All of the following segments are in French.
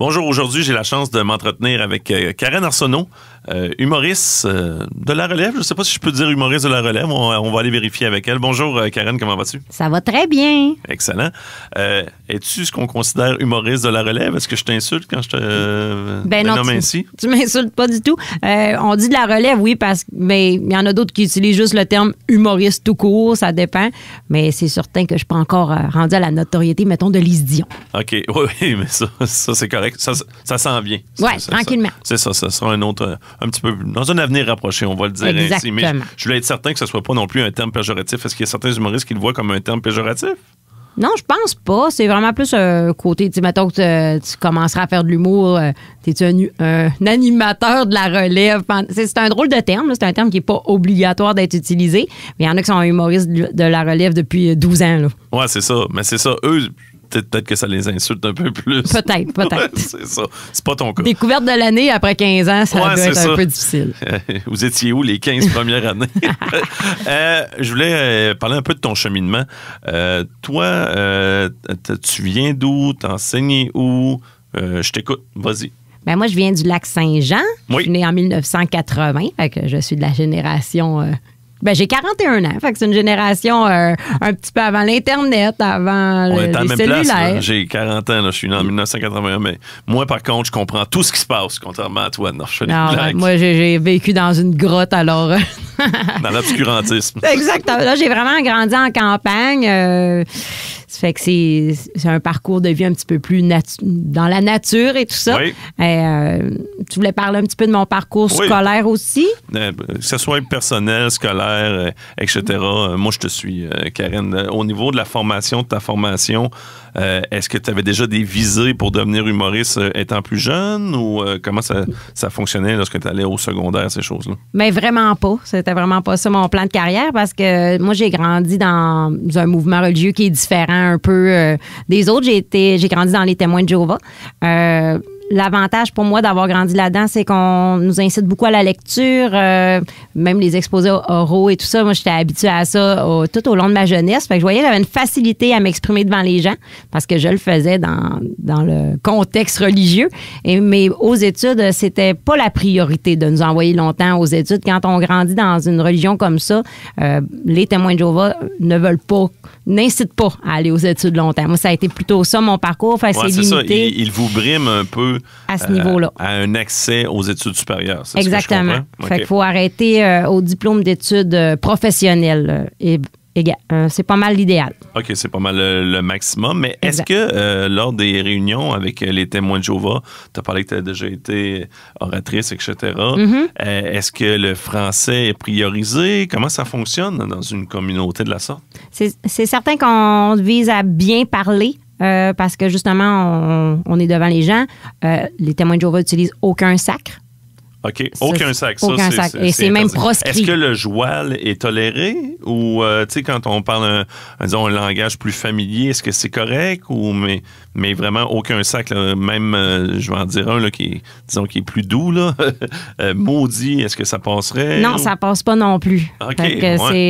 Bonjour, aujourd'hui, j'ai la chance de m'entretenir avec Karen Arsenault, humoriste de la relève. Je ne sais pas si je peux dire humoriste de la relève. On va aller vérifier avec elle. Bonjour, Karen, comment vas-tu? Ça va très bien. Excellent. Es-tu ce qu'on considère humoriste de la relève? Est-ce que je t'insulte quand je te nomme ainsi? Tu m'insultes pas du tout. On dit de la relève, oui, parce que il y en a d'autres qui utilisent juste le terme humoriste tout court, ça dépend. Mais c'est certain que je suis pas encore rendu à la notoriété, mettons, de Lise Dion. OK, oui, mais ça c'est correct. Ça s'en vient. Oui, tranquillement. C'est ça sera un autre, un petit peu, dans un avenir rapproché, on va le dire Exactement. ainsi. Mais je voulais être certain que ce soit pas non plus un terme péjoratif. Est-ce qu'il y a certains humoristes qui le voient comme un terme péjoratif? Non, je pense pas. C'est vraiment plus un côté, tu sais, mettons que tu commenceras à faire de l'humour, t'es-tu un animateur de la relève? C'est un drôle de terme, là. C'est un terme qui n'est pas obligatoire d'être utilisé, mais il y en a qui sont humoristes de la relève depuis 12 ans. Oui, c'est ça. Mais c'est ça, eux... Peut-être que ça les insulte un peu plus. Peut-être. Ouais, c'est ça. C'est pas ton cas. Découverte de l'année après 15 ans, ça doit être un peu difficile. Vous étiez où les 15 premières années? Je voulais parler un peu de ton cheminement. Toi, tu viens d'où? T'as enseigné où? Je t'écoute. Vas-y. Ben moi, je viens du Lac-Saint-Jean. Oui. Je suis née en 1980. Fait que je suis de la génération... j'ai 41 ans. Fait que c'est une génération un petit peu avant l'Internet, avant On est à la les même cellulaires. place. Là. J'ai 40 ans. Là. Je suis né en 1981. Mais moi, par contre, je comprends tout ce qui se passe, contrairement à toi. Non, je fais des blagues. Moi, j'ai vécu dans une grotte, alors... Dans l'obscurantisme. Exactement. Là, j'ai vraiment grandi en campagne. Ça fait que c'est un parcours de vie un petit peu plus dans la nature et tout ça. Oui. Tu voulais parler un petit peu de mon parcours scolaire aussi? Que ce soit personnel, scolaire, etc. Moi, je te suis, Karen. Au niveau de la formation, de ta formation, est-ce que tu avais déjà des visées pour devenir humoriste étant plus jeune ou comment ça fonctionnait lorsque tu allais au secondaire, ces choses-là? Mais vraiment pas. C'était vraiment pas ça mon plan de carrière parce que moi, j'ai grandi dans un mouvement religieux qui est différent un peu des autres. J'ai grandi dans les Témoins de Jéhovah. L'avantage pour moi d'avoir grandi là-dedans, c'est qu'on nous incite beaucoup à la lecture, même les exposés oraux et tout ça. Moi, j'étais habituée à ça tout au long de ma jeunesse. Fait que je voyais que j'avais une facilité à m'exprimer devant les gens parce que je le faisais dans le contexte religieux. Mais aux études, c'était pas la priorité de nous envoyer longtemps aux études. Quand on grandit dans une religion comme ça, les Témoins de Jéhovah n'incitent pas à aller aux études longtemps. Moi, ça a été plutôt ça, mon parcours. Fait que c'est limité. Ça. Il vous brime un peu à ce niveau-là. À un accès aux études supérieures. C'est exactement. Ce que je fait qu'il faut arrêter au diplôme d'études professionnelles. C'est pas mal l'idéal. OK, c'est pas mal le maximum. Mais est-ce que lors des réunions avec les Témoins de Jéhovah, tu as parlé que tu as déjà été oratrice, etc. Est-ce que le français est priorisé? Comment ça fonctionne dans une communauté de la sorte? C'est certain qu'on vise à bien parler. Parce que justement, on est devant les gens. Les Témoins de Jéhovah n'utilisent aucun sacre. OK. Aucun sac. Aucun sac. Et c'est même proscrit. Est-ce que le joual est toléré? Ou, tu sais, quand on parle, disons, un langage plus familier, est-ce que c'est correct? Mais vraiment, aucun sac, là, même, je vais en dire un, là, qui est plus doux, là. Maudit, est-ce que ça passerait? Non, ça passe pas non plus. OK.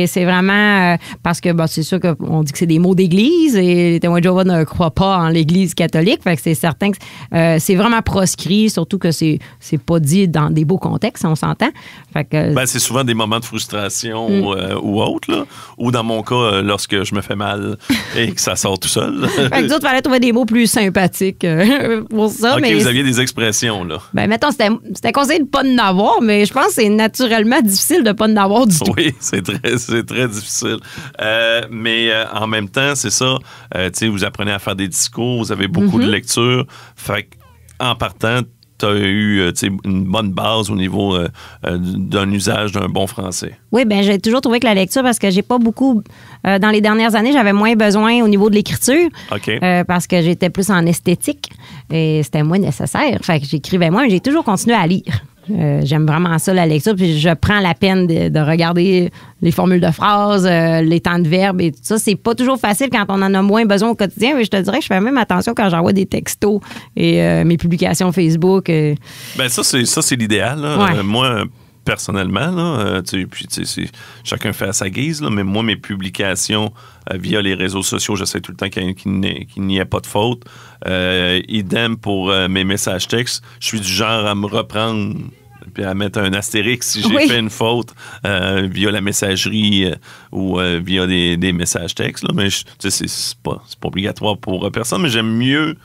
C'est vraiment... parce que, c'est sûr qu'on dit que c'est des mots d'église et les Témoins de Jéhovah ne croient pas en l'église catholique. Fait que c'est certain que c'est vraiment proscrit, surtout que c'est pas dit dans des beaux contextes, on s'entend. Fait que, c'est souvent des moments de frustration ou autre, là. Ou dans mon cas, lorsque je me fais mal et que ça sort tout seul. Fait que d'autres, il fallait trouver des mots plus sympathiques pour ça. OK, mais vous aviez des expressions, là. Mettons, c'était conseillé de ne pas en avoir, mais je pense que c'est naturellement difficile de ne pas en avoir du tout. Oui, c'est très difficile. Mais en même temps, c'est ça. Tu sais, vous apprenez à faire des discours, vous avez beaucoup de lectures. Fait qu'en partant, tu as eu une bonne base au niveau d'un usage d'un bon français. Oui, j'ai toujours trouvé que la lecture, parce que j'ai pas beaucoup... dans les dernières années, j'avais moins besoin au niveau de l'écriture. OK. Parce que j'étais plus en esthétique et c'était moins nécessaire. Fait que j'écrivais moins, mais j'ai toujours continué à lire. J'aime vraiment ça, la lecture. Puis je prends la peine de regarder les formules de phrases, les temps de verbe et tout ça. C'est pas toujours facile quand on en a moins besoin au quotidien. Mais je te dirais que je fais même attention quand j'envoie des textos et mes publications Facebook. Ça, c'est l'idéal. Là. Ouais. Moi, personnellement, là, puis chacun fait à sa guise, là, mais moi, mes publications via les réseaux sociaux, j'essaie tout le temps qu'il n'y ait pas de faute. Idem pour mes messages textes. Je suis du genre à me reprendre puis à mettre un astérix si j'ai fait une faute via la messagerie ou via des messages textes. Là. Mais c'est pas obligatoire pour personne, mais j'aime mieux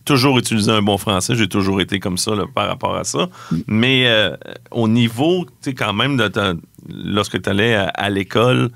toujours utiliser un bon français. J'ai toujours été comme ça là, par rapport à ça. Mais au niveau, quand même, lorsque tu allais à l'école,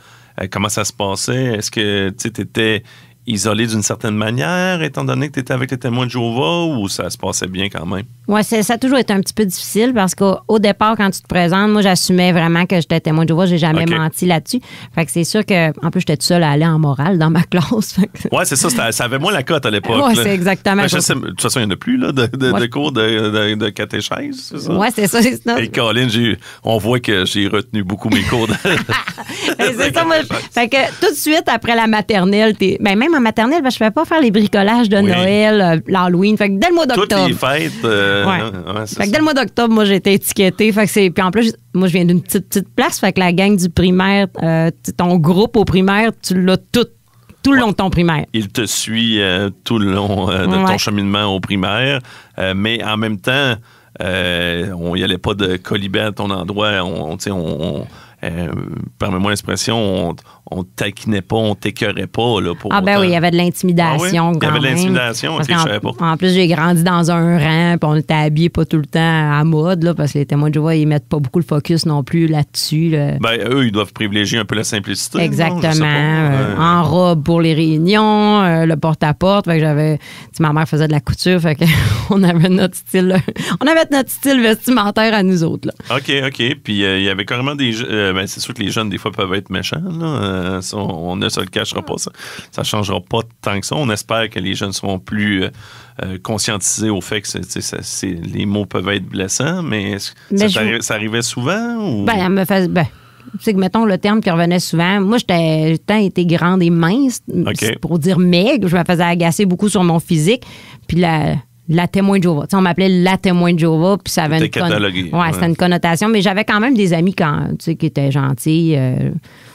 comment ça se passait? Est-ce que tu étais isolé d'une certaine manière, étant donné que tu étais avec les témoins de Jéhovah, ou ça se passait bien quand même? Oui, ça a toujours été un petit peu difficile parce qu'au départ, quand tu te présentes, moi, j'assumais vraiment que j'étais témoin de Jéhovah. J'ai jamais menti là-dessus. Fait que c'est sûr que, en plus, j'étais toute seule à aller en morale dans ma classe. Oui, c'est ça. Ça avait moins la cote à l'époque. Oui, c'est exactement ça. De toute façon, il n'y en a plus là, de cours de catéchèse, c'est ça? Oui, c'est ça. Et Colin, on voit que j'ai retenu beaucoup mes cours. C'est ça, moi. Fait que tout de suite, après la maternelle, même en maternelle, je ne pouvais pas faire les bricolages de Noël, l'Halloween. Fait que dès le mois d'octobre. Toutes les fêtes. Fait que dès le mois d'octobre, moi, j'ai été étiquetée. Fait que puis en plus, moi, je viens d'une petite place. Fait que la gang du primaire, ton groupe au primaire, tu l'as tout le long de ton primaire. Il te suit tout le long de ton cheminement au primaire. Mais en même temps, on n'y allait pas de colibé à ton endroit. Permets-moi l'expression, on taquinait pas, on t'écœurait pas. Là, pour oui, il y avait de l'intimidation. Il y avait de l'intimidation, ok, je savais pas. En plus, j'ai grandi dans un rang, puis on était habillés pas tout le temps à mode, là, parce que les témoins de Jéhovah, ils mettent pas beaucoup le focus non plus là-dessus. Là. Eux, ils doivent privilégier un peu la simplicité. Exactement. En robe pour les réunions, le porte-à-porte. Fait que ma mère faisait de la couture, fait que on avait notre style vestimentaire à nous autres. Là. OK. Puis il y avait carrément des... c'est sûr que les jeunes, des fois, peuvent être méchants. Là. On ne se le cachera pas. Ça ne changera pas tant que ça. On espère que les jeunes seront plus conscientisés au fait que les mots peuvent être blessants, mais ça arrivait souvent? Ou? Elle me faisait... c'est que, mettons, le terme qui revenait souvent. Moi, j'ai tant été grande et mince, pour dire maigre. Je me faisais agacer beaucoup sur mon physique. Puis la témoin de Jéhovah. On m'appelait la témoin de Jéhovah, puis ça avait c'était une connotation, mais j'avais quand même des amis qui étaient gentils.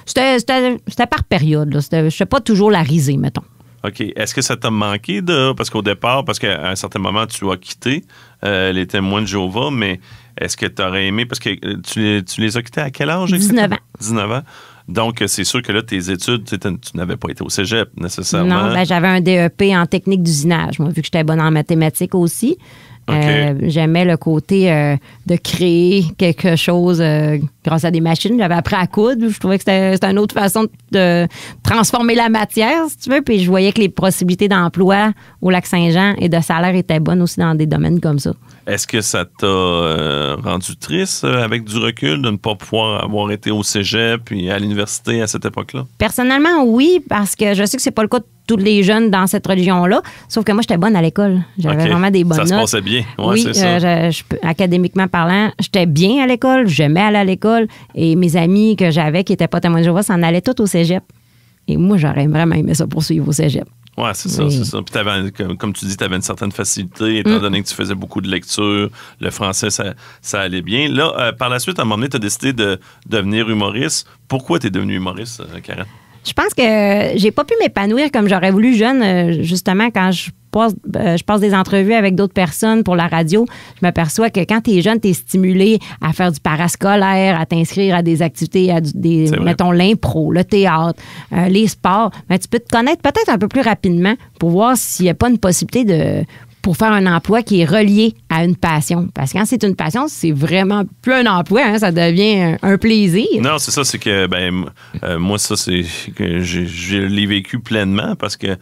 C'était par période. Je ne sais pas toujours la risée, mettons. OK. Est-ce que ça t'a manqué parce qu'au départ, parce qu'à un certain moment, tu as quitté les témoins de Jéhovah, mais est-ce que tu aurais aimé, parce que tu les as quittés à quel âge? 19 ans. 19 ans. Donc, c'est sûr que là, tes études, tu n'avais pas été au cégep nécessairement. Non, j'avais un DEP en technique d'usinage. Moi, vu que j'étais bonne en mathématiques aussi, j'aimais le côté de créer quelque chose grâce à des machines. J'avais appris à coudre. Je trouvais que c'était une autre façon de transformer la matière, si tu veux. Puis je voyais que les possibilités d'emploi au Lac-Saint-Jean et de salaire étaient bonnes aussi dans des domaines comme ça. Est-ce que ça t'a rendu triste avec du recul de ne pas pouvoir avoir été au cégep et à l'université à cette époque-là? Personnellement, oui, parce que je sais que c'est pas le cas de tous les jeunes dans cette religion-là. Sauf que moi, j'étais bonne à l'école. J'avais vraiment des bonnes notes. Ça se passait bien. Ouais, oui, c'est ça. Académiquement parlant, j'étais bien à l'école. J'aimais aller à l'école. Et mes amis que j'avais qui n'étaient pas témoins de Jéhovah s'en allaient tous au cégep. Et moi, j'aurais vraiment aimé ça poursuivre au cégep. Oui, c'est ça. Puis comme tu dis, tu avais une certaine facilité, étant donné que tu faisais beaucoup de lectures. Le français, ça allait bien. Là, par la suite, à un moment donné, tu as décidé de devenir humoriste. Pourquoi tu es devenue humoriste, Karen? Je pense que j'ai pas pu m'épanouir comme j'aurais voulu jeune. Justement, quand je passe des entrevues avec d'autres personnes pour la radio, je m'aperçois que quand tu es jeune, tu es stimulé à faire du parascolaire, à t'inscrire à des activités, mettons l'impro, le théâtre, les sports. Mais tu peux te connaître peut-être un peu plus rapidement pour voir s'il n'y a pas une possibilité pour faire un emploi qui est relié à une passion. Parce que quand c'est une passion, c'est vraiment plus un emploi, hein, ça devient un plaisir. Non, c'est ça, c'est que moi, ça, c'est que je l'ai vécu pleinement parce que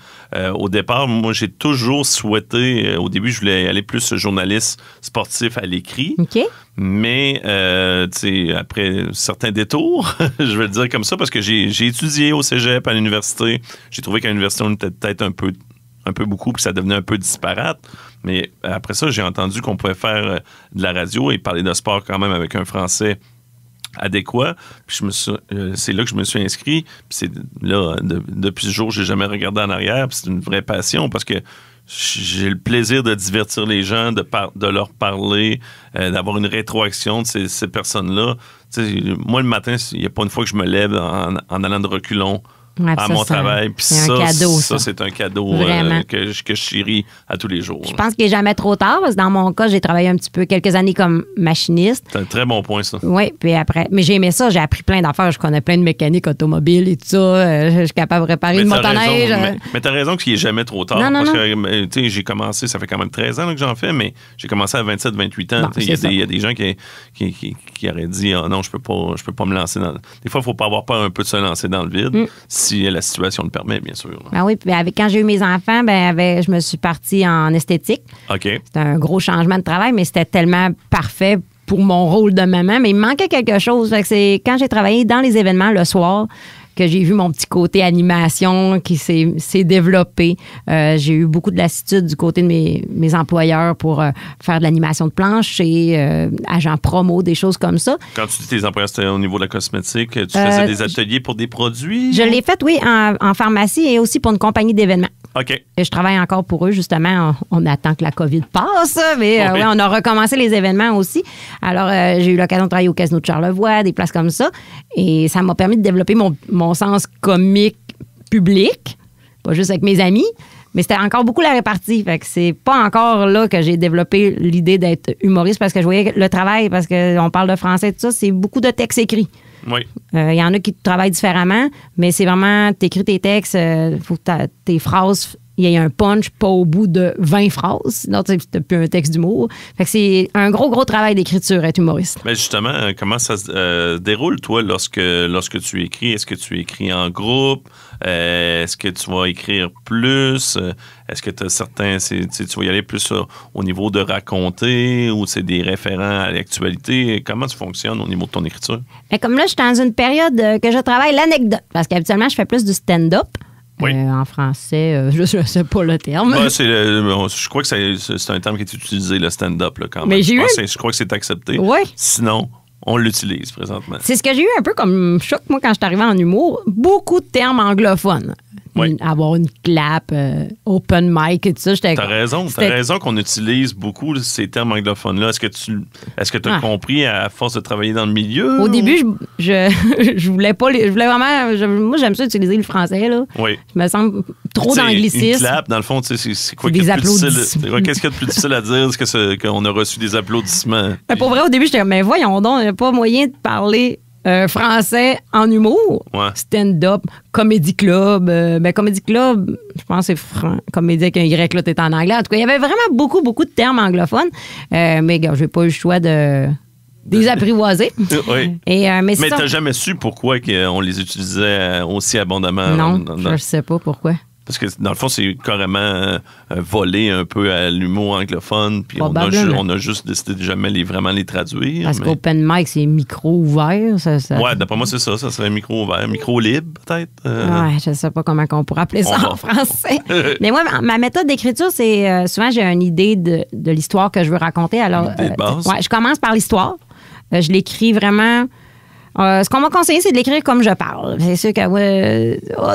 au départ, moi, j'ai toujours souhaité, au début, je voulais aller plus journaliste sportif à l'écrit. OK. Mais, après certains détours, je vais le dire comme ça, parce que j'ai étudié au cégep, à l'université. J'ai trouvé qu'à l'université, on était peut-être un peu beaucoup, puis ça devenait un peu disparate. Mais après ça, j'ai entendu qu'on pouvait faire de la radio et parler de sport quand même avec un français adéquat. Puis c'est là que je me suis inscrit. Puis c'est là, depuis ce jour, j'ai jamais regardé en arrière. Puis c'est une vraie passion parce que j'ai le plaisir de divertir les gens, de leur parler, d'avoir une rétroaction de ces personnes-là. Moi, le matin, il n'y a pas une fois que je me lève en allant de reculons à mon travail. Puis c'est un cadeau. Ça, c'est un cadeau que je chéris à tous les jours. Je pense qu'il n'est jamais trop tard, parce que dans mon cas, j'ai travaillé un petit peu quelques années comme machiniste. C'est un très bon point, ça. Oui, puis après. Mais j'ai aimé ça, j'ai appris plein d'affaires. Je connais plein de mécanique automobile et tout ça. Je suis capable de réparer une motoneige. Mais tu as raison qu'il n'est jamais trop tard. Non. Que j'ai commencé, ça fait quand même 13 ans que j'en fais, mais j'ai commencé à 27-28 ans. Il y a des gens qui auraient dit non, je peux pas me lancer dans. Des fois, il ne faut pas avoir peur un peu de se lancer dans le vide, si la situation le permet, bien sûr. Ben oui, puis quand j'ai eu mes enfants, je me suis partie en esthétique. OK. C'était un gros changement de travail, mais c'était tellement parfait pour mon rôle de maman, mais il me manquait quelque chose. Fait que c'est quand j'ai travaillé dans les événements le soir que j'ai vu mon petit côté animation qui s'est développé. J'ai eu beaucoup de lassitude du côté de mes employeurs pour faire de l'animation de plancher, agent promo, des choses comme ça. Quand tu dis tes employeurs, c'était au niveau de la cosmétique, tu faisais des ateliers pour des produits? Je l'ai fait, oui, en pharmacie et aussi pour une compagnie d'événements. OK. Et je travaille encore pour eux, justement. On attend que la COVID passe, mais oui, on a recommencé les événements aussi. Alors, j'ai eu l'occasion de travailler au Casino de Charlevoix, des places comme ça. Et ça m'a permis de développer mon sens comique public, pas juste avec mes amis, mais c'était encore beaucoup la répartie. Fait que c'est pas encore là que j'ai développé l'idée d'être humoriste, parce que je voyais le travail, parce qu'on parle de français et tout ça, c'est beaucoup de textes écrits. Oui. Il y en a qui travaillent différemment, mais c'est vraiment, t'écris tes textes, faut que tes phrases, il y a un punch pas au bout de 20 phrases. Sinon, tu n'as plus un texte d'humour. Fait que c'est un gros travail d'écriture, être humoriste. Mais justement, comment ça se déroule, toi, lorsque tu écris? Est-ce que tu écris en groupe? Est-ce que tu vas écrire plus? Est-ce que tu as certains... tu vas y aller plus au niveau de raconter, ou c'est des référents à l'actualité? Comment tu fonctionnes au niveau de ton écriture? Mais comme là, je suis dans une période que je travaille l'anecdote, parce qu'habituellement, je fais plus du stand-up. Oui. En français, je ne sais pas le terme. Ouais, je crois que c'est un terme qui est utilisé, le stand-up, là, quand même. Mais je crois que c'est accepté. Oui. Sinon, on l'utilise présentement. C'est ce que j'ai eu un peu comme choc, moi, quand je suis arrivée en humour. Beaucoup de termes anglophones. Oui. Avoir une clap, open mic et tout ça. T'as raison qu'on utilise beaucoup ces termes anglophones-là. Est-ce que tu as compris à force de travailler dans le milieu? Au début, je voulais pas... Je voulais vraiment... moi, j'aime ça utiliser le français, là. Oui. Je me sens trop d'anglicisme. Une clap, dans le fond, c'est quoi? Des applaudissements. Qu'est-ce qu'il y a de plus difficile à dire? Est-ce qu'on a reçu des applaudissements? Pour vrai, au début, j'étais comme, mais voyons donc, il n'y a pas moyen de parler... français en humour, stand-up, comédie club. Comédie club, je pense que c'est comédie avec un Y, là, t'es en anglais. En tout cas, il y avait vraiment beaucoup de termes anglophones. Mais je n'ai pas eu le choix de les apprivoiser. Oui. Mais t'as jamais su pourquoi on les utilisait aussi abondamment? Non, je ne sais pas pourquoi. Parce que, dans le fond, c'est carrément volé un peu à l'humour anglophone. Puis on a juste décidé de jamais vraiment les traduire. Parce qu'open mic, c'est micro ouvert. Ouais, d'après moi, c'est ça. Ça serait micro ouvert. Micro libre, peut-être. Ouais, je sais pas comment on pourrait appeler ça en français. Mais moi, ma méthode d'écriture, c'est souvent, j'ai une idée de l'histoire que je veux raconter. Alors, je commence par l'histoire. Je l'écris vraiment... ce qu'on m'a conseillé, c'est de l'écrire comme je parle. C'est sûr que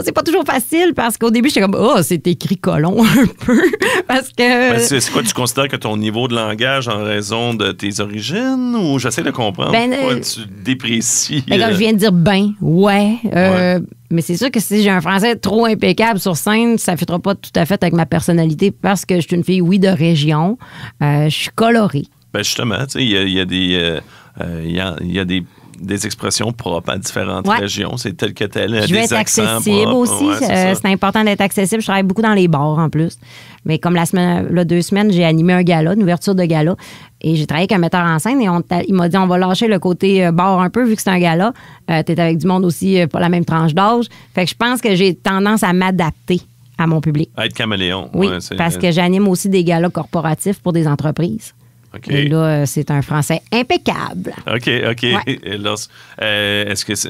c'est pas toujours facile, parce qu'au début, j'étais comme c'est écrit colon un peu. Parce que. C'est quoi, tu considères que ton niveau de langage en raison de tes origines, ou j'essaie de comprendre pourquoi tu déprécies? Comme je viens de dire mais c'est sûr que si j'ai un français trop impeccable sur scène, ça ne fitera pas tout à fait avec ma personnalité, parce que je suis une fille, de région. Je suis colorée. Justement, tu sais, il y a des expressions propres à différentes régions. C'est tel que tel. Je veux être accessible aussi. C'est important d'être accessible. Je travaille beaucoup dans les bars en plus. Mais comme 2 semaines, j'ai animé un gala, une ouverture de gala. Et j'ai travaillé avec un metteur en scène, et il m'a dit, on va lâcher le côté bar un peu, vu que c'est un gala. T'es avec du monde aussi, pas la même tranche d'âge. Fait que je pense que j'ai tendance à m'adapter à mon public. À être caméléon. Oui, parce que j'anime aussi des galas corporatifs pour des entreprises. Okay. Et là, c'est un français impeccable. OK. Ouais. Et là,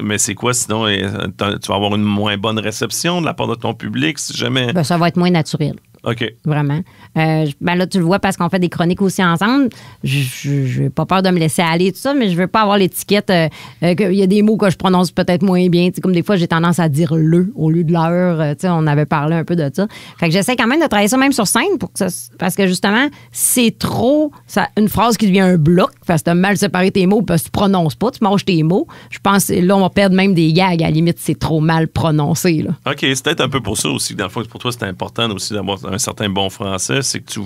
mais c'est quoi, sinon, tu vas avoir une moins bonne réception de la part de ton public, si jamais... Ça va être moins naturel. OK. Vraiment. Ben là, tu le vois parce qu'on fait des chroniques aussi ensemble. Je n'ai pas peur de me laisser aller, tout ça, mais je veux pas avoir l'étiquette qu'il y a des mots que je prononce peut-être moins bien. T'sais, comme des fois, j'ai tendance à dire le au lieu de l'heure. On avait parlé un peu de ça. Fait que j'essaie quand même de travailler ça même sur scène parce que justement, c'est trop une phrase qui devient un bloc parce que tu as mal séparé tes mots parce que tu prononces pas, tu manges tes mots. Je pense là, on va perdre même des gags. À la limite, c'est trop mal prononcé. Là. OK, c'est peut-être un peu pour ça aussi. Dans le fond, pour toi, c'est important aussi d'avoir un certain bon français. C'est que tu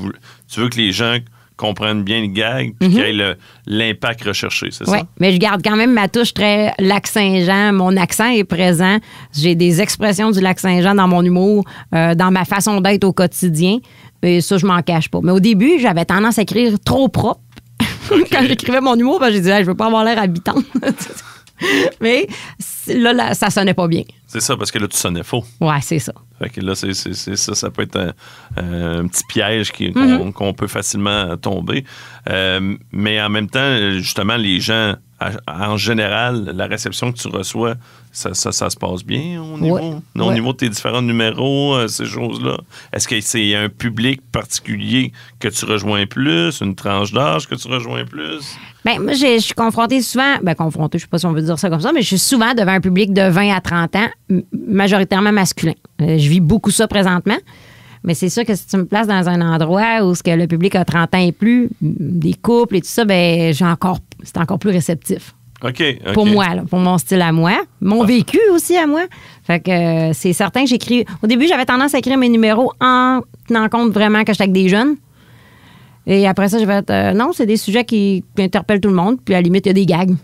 veux que les gens comprennent bien le gag puis qu'il y ait l'impact recherché, c'est ça? Oui, mais je garde quand même ma touche très Lac-Saint-Jean. Mon accent est présent. J'ai des expressions du Lac-Saint-Jean dans mon humour, dans ma façon d'être au quotidien. Et ça, je m'en cache pas. Mais au début, j'avais tendance à écrire trop propre. Okay. Quand j'écrivais mon humour, j'ai dit je veux pas avoir l'air habitant. Mais là, ça sonnait pas bien. C'est ça, parce que là, tu sonnais faux. Ouais, c'est ça. Fait que là, c'est ça. Ça peut être un petit piège qu'on peut facilement tomber. Mais en même temps, justement, les gens, en général, la réception que tu reçois, ça se passe bien au niveau de tes différents numéros, ces choses-là. Est-ce que c'est un public particulier que tu rejoins plus, une tranche d'âge que tu rejoins plus? Bien, moi, je suis confrontée souvent, je sais pas si on veut dire ça comme ça, mais je suis souvent devant un public de 20 à 30 ans, majoritairement masculin. Je vis beaucoup ça présentement, mais c'est sûr que si tu me places dans un endroit où le public a 30 ans et plus, des couples et tout ça, c'est encore plus réceptif. OK. Pour moi, là, pour mon style à moi. Mon vécu aussi à moi. Fait que c'est certain que j'écris... Au début, j'avais tendance à écrire mes numéros en tenant compte vraiment que j'étais avec des jeunes. Et après ça, je vais être... non, c'est des sujets qui interpellent tout le monde. Puis à la limite, il y a des gags.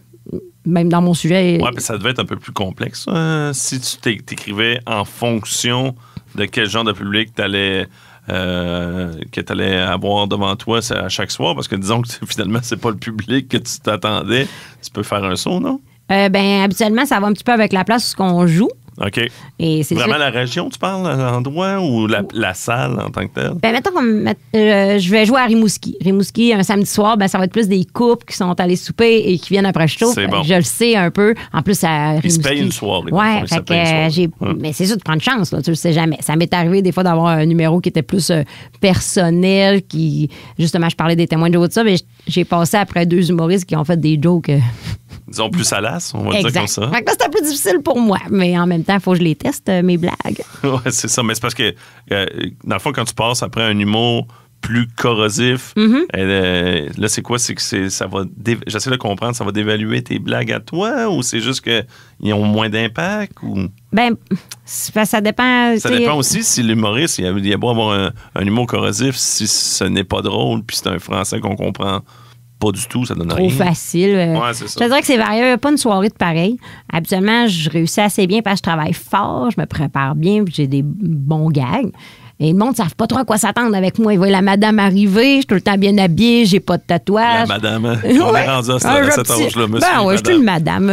Même dans mon sujet. Oui, mais ça devait être un peu plus complexe. Si tu t'écrivais en fonction de quel genre de public que tu allais avoir devant toi à chaque soir, parce que disons que finalement, c'est pas le public que tu t'attendais. Tu peux faire un saut, non? Habituellement, ça va un petit peu avec la place où on joue. OK. Et c'est vraiment la région, tu parles, l'endroit ou la salle en tant que telle? Mettons je vais jouer à Rimouski. Rimouski, un samedi soir, ça va être plus des couples qui sont allés souper et qui viennent après le show. C'est bon. Je le sais un peu. En plus, à Rimouski. Ils se payent une soirée. Oui, mais c'est sûr de prendre chance, là, tu le sais jamais. Ça m'est arrivé des fois d'avoir un numéro qui était plus personnel, justement, je parlais des témoins de Jéhovah, de ça, mais j'ai passé après 2 humoristes qui ont fait des jokes. Disons plus salaces, on va dire comme ça. Fait que là, c'est un peu difficile pour moi, mais en même temps, il faut que je les teste, mes blagues. Oui, c'est ça. Mais c'est parce que, dans le fond, quand tu passes après un humour plus corrosif, là, c'est quoi? C'est que ça va... J'essaie de comprendre, ça va dévaluer tes blagues à toi ou c'est juste qu'ils ont moins d'impact? Ou... ça dépend. Ça dépend aussi si l'humoriste, il y a beau avoir un humour corrosif, si ce n'est pas drôle, puis c'est un français qu'on comprend pas du tout, ça donne rien. Trop facile. Ouais, c'est ça. Je te dirais que c'est varié. Il n'y a pas une soirée de pareil. Habituellement, je réussis assez bien parce que je travaille fort, je me prépare bien, puis j'ai des bons gags. Et le monde ne savent pas trop à quoi s'attendre avec moi. Ils voient la madame arriver, je suis tout le temps bien habillée, j'ai pas de tatouage. La madame, on est rendu à cet âge-là, monsieur. Je suis une madame.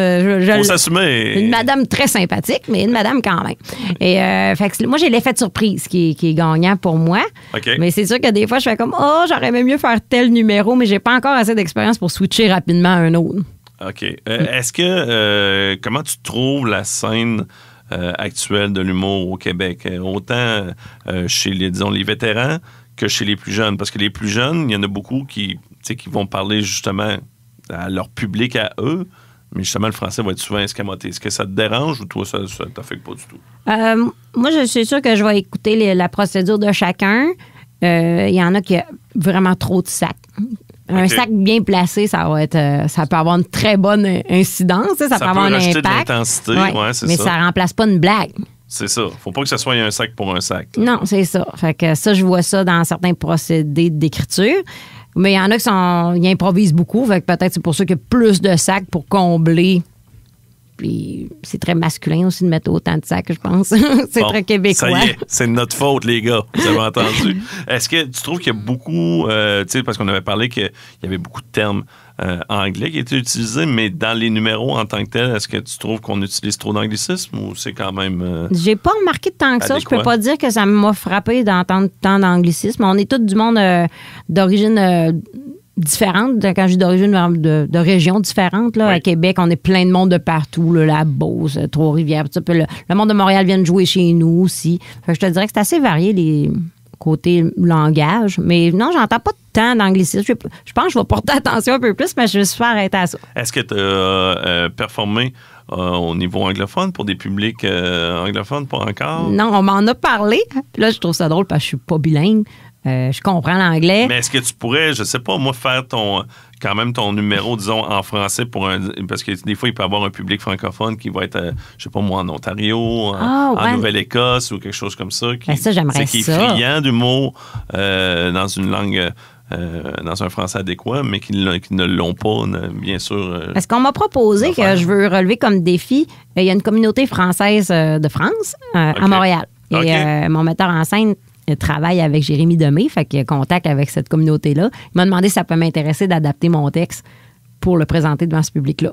Faut s'assumer. Une madame très sympathique, mais une madame quand même. Et fait que moi, j'ai l'effet de surprise qui est gagnant pour moi. Okay. Mais c'est sûr que des fois, je fais comme j'aurais aimé mieux faire tel numéro, mais j'ai pas encore assez d'expérience pour switcher rapidement à un autre. OK. Est-ce que comment tu trouves la scène actuelle de l'humour au Québec, autant chez les vétérans que chez les plus jeunes? Parce que les plus jeunes, il y en a beaucoup qui vont parler justement à leur public, à eux, mais justement, le français va être souvent escamoté. Est-ce que ça te dérange ou toi, ça t'affecte pas du tout? Moi, je suis sûre que je vais écouter la procédure de chacun. Il y en a qui ont vraiment trop de sacs. Un sac bien placé, ça peut avoir une très bonne incidence. Ça peut avoir un impact. De l'intensité, c'est mais ça remplace pas une blague. C'est ça. Faut pas que ce soit un sac pour un sac. Non, c'est ça. Fait que ça, je vois ça dans certains procédés d'écriture. Mais il y en a qui improvisent beaucoup. Fait que peut-être c'est pour ça qu'il y a plus de sacs pour combler. Puis c'est très masculin aussi de mettre autant de sacs, je pense. C'est très québécois. Ça y est, c'est de notre faute, les gars. Vous avez entendu. Est-ce que tu trouves qu'il y a beaucoup, parce qu'on avait parlé qu'il y avait beaucoup de termes anglais qui étaient utilisés, mais dans les numéros en tant que tel, est-ce que tu trouves qu'on utilise trop d'anglicisme ou c'est quand même... J'ai pas remarqué tant que ça. Je peux pas dire que ça m'a frappé d'entendre tant d'anglicisme. On est tous du monde d'origine... différentes, quand je dis d'origine de régions différentes. Là, oui. À Québec, on est plein de monde de partout, là, la Beauce, Trois-Rivières, tout ça. Puis le monde de Montréal vient de jouer chez nous aussi. Fait que je te dirais que c'est assez varié côté langage. Mais non, j'entends pas tant d'anglicisme. Je pense que je vais porter attention un peu plus, mais je me suis fait arrêter à ça. Est-ce que tu as performé au niveau anglophone pour des publics anglophones, pas encore? Non, on m'en a parlé. Puis là, je trouve ça drôle parce que je suis pas bilingue. Je comprends l'anglais. Mais est-ce que tu pourrais, je sais pas, moi, faire quand même ton numéro, disons, en français parce que des fois, il peut y avoir un public francophone qui va être, je sais pas moi, en Ontario, en Nouvelle-Écosse ou quelque chose comme ça. Ça, j'aimerais qui ça. est friand d'humour dans une langue, dans un français adéquat, mais qui ne l'ont pas, bien sûr. Parce qu'on m'a proposé que je veux relever comme défi, il y a une communauté française de France à Montréal. Et mon metteur en scène travaille avec Jérémy Demé, fait qu'il a contact avec cette communauté-là. Il m'a demandé si ça peut m'intéresser d'adapter mon texte pour le présenter devant ce public-là.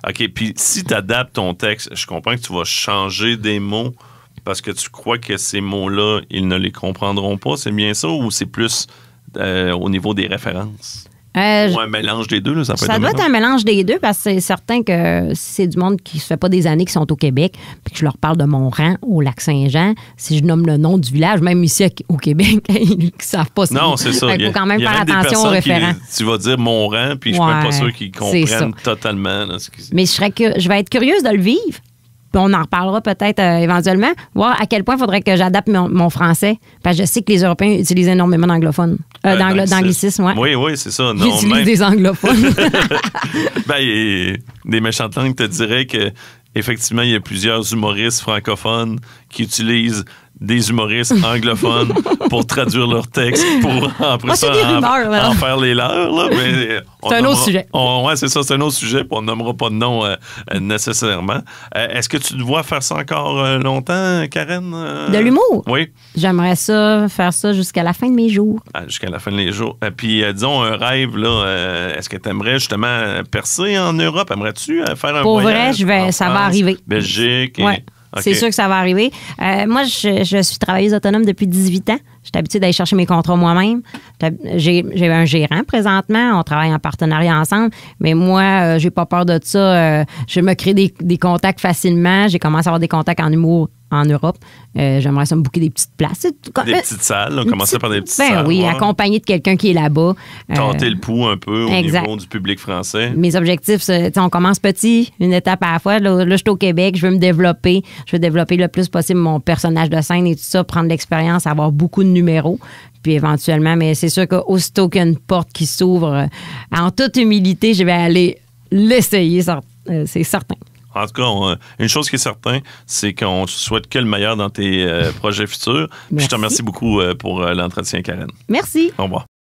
OK, puis si tu adaptes ton texte, je comprends que tu vas changer des mots parce que tu crois que ces mots-là, ils ne les comprendront pas, c'est bien ça, ou c'est plus au niveau des références? Ou un mélange des deux, là, ça doit être un mélange des deux, parce que c'est certain que si c'est du monde qui ne se fait pas des années qui sont au Québec, puis que je leur parle de Mont-Rang au Lac-Saint-Jean, si je nomme le nom du village, même ici au Québec, ils ne savent pas ça. Non, c'est ça. Il faut quand même faire attention aux référents. Tu vas dire Mont-Rang, puis je ne suis même pas sûr qu'ils comprennent totalement. Là, mais je vais être curieuse de le vivre. Puis on en reparlera peut-être éventuellement, voir à quel point il faudrait que j'adapte mon français. Parce que je sais que les Européens utilisent énormément d'anglophones. D'anglicisme, oui. Oui, c'est ça. Ils utilisent des anglophones. Des méchantes langues te diraient que effectivement, il y a plusieurs humoristes francophones qui utilisent des humoristes anglophones pour traduire leurs textes, pour en faire les leurs. Là, mais c'est un autre sujet. Oui, c'est ça, c'est un autre sujet, puis on ne nommera pas de nom nécessairement. Est-ce que tu te vois faire ça encore longtemps, Karen? De l'humour? Oui. J'aimerais faire ça jusqu'à la fin de mes jours. Jusqu'à la fin de mes jours. Puis, disons, un rêve, là, est-ce que tu aimerais justement percer en Europe? Aimerais-tu faire un voyage? Pour vrai, ça va arriver. Belgique? Oui. Okay. C'est sûr que ça va arriver. Moi, je suis travailleuse autonome depuis 18 ans. J'étais habituée d'aller chercher mes contrats moi-même. J'ai un gérant présentement. On travaille en partenariat ensemble. Mais moi, j'ai pas peur de ça. Je me crée des contacts facilement. J'ai commencé à avoir des contacts en humour en Europe. J'aimerais ça me booker des petites places. Des petites salles. On commençait par des petites salles. Oui, accompagné de quelqu'un qui est là-bas. Tenter le pouls un peu au niveau du public français. Mes objectifs, on commence petit, une étape à la fois. Là, je suis au Québec, je veux me développer. Je veux développer le plus possible mon personnage de scène et tout ça, prendre l'expérience, avoir beaucoup de numéros. Puis éventuellement, mais c'est sûr qu'aussitôt qu'il y a une porte qui s'ouvre, en toute humilité, je vais aller l'essayer, c'est certain. En tout cas, une chose qui est certaine, c'est qu'on te souhaite que le meilleur dans tes projets futurs. Puis je te remercie beaucoup pour l'entretien, Karen. Merci. Au revoir.